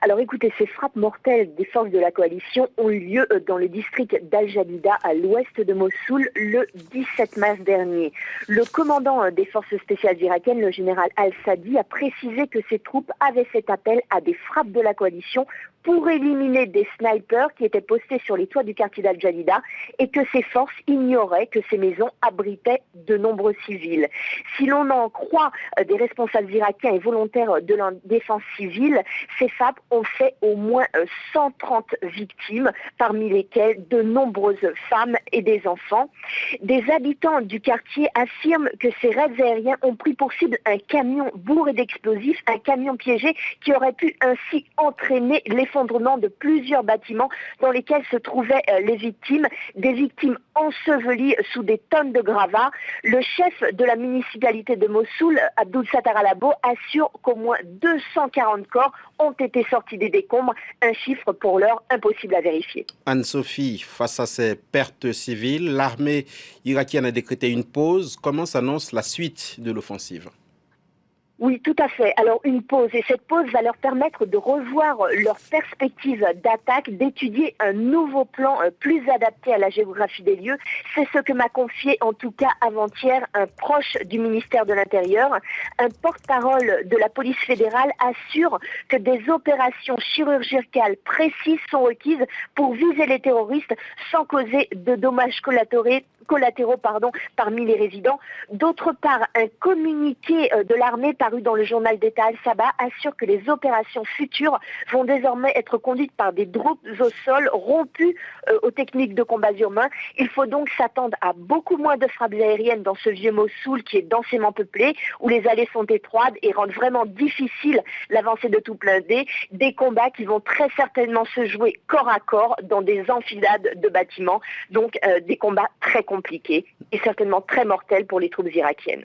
Alors écoutez, ces frappes mortelles des forces de la coalition ont eu lieu dans le district d'Al-Jadida à l'ouest de Mossoul le 17 mars dernier. Le commandant des forces spéciales irakiennes, le général Al-Sadi, a précisé que ses troupes avaient fait appel à des frappes de la coalition pour éliminer des snipers qui étaient postés sur les toits du quartier d'Al-Jadida et que ces forces ignoraient que ces maisons abritaient de nombreux civils. Si l'on en croit des responsables irakiens et volontaires de la défense civile, ces frappes ont fait au moins 130 victimes, parmi lesquelles de nombreuses femmes et des enfants. Des habitants du quartier affirment que ces raids aériens ont pris pour cible un camion bourré d'explosifs, un camion piégé qui aurait pu ainsi entraîner l'effondrement de plusieurs bâtiments dans lesquels se trouvaient les victimes, des victimes ensevelies sous des tonnes de gravats. Le chef de la municipalité de Mossoul, Abdul Sattar Alabo, assure qu'au moins 240 corps ont été sortis des décombres, un chiffre pour l'heure impossible à vérifier. Anne-Sophie, face à ces pertes civiles, l'armée irakienne a décrété une pause. Comment s'annonce la suite de l'offensive ? Oui, tout à fait. Alors une pause, et cette pause va leur permettre de revoir leurs perspectives d'attaque, d'étudier un nouveau plan plus adapté à la géographie des lieux. C'est ce que m'a confié en tout cas avant-hier un proche du ministère de l'Intérieur. Un porte-parole de la police fédérale assure que des opérations chirurgicales précises sont requises pour viser les terroristes sans causer de dommages collatéraux parmi les résidents. D'autre part, un communiqué de l'armée paru dans le journal d'État Al-Sabah assure que les opérations futures vont désormais être conduites par des troupes au sol rompus aux techniques de combat urbains. Il faut donc s'attendre à beaucoup moins de frappes aériennes dans ce vieux Mossoul qui est densément peuplé, où les allées sont étroites et rendent vraiment difficile l'avancée de tout blindé. Des combats qui vont très certainement se jouer corps à corps dans des enfilades de bâtiments. Donc des combats très compliqués et certainement très mortels pour les troupes irakiennes.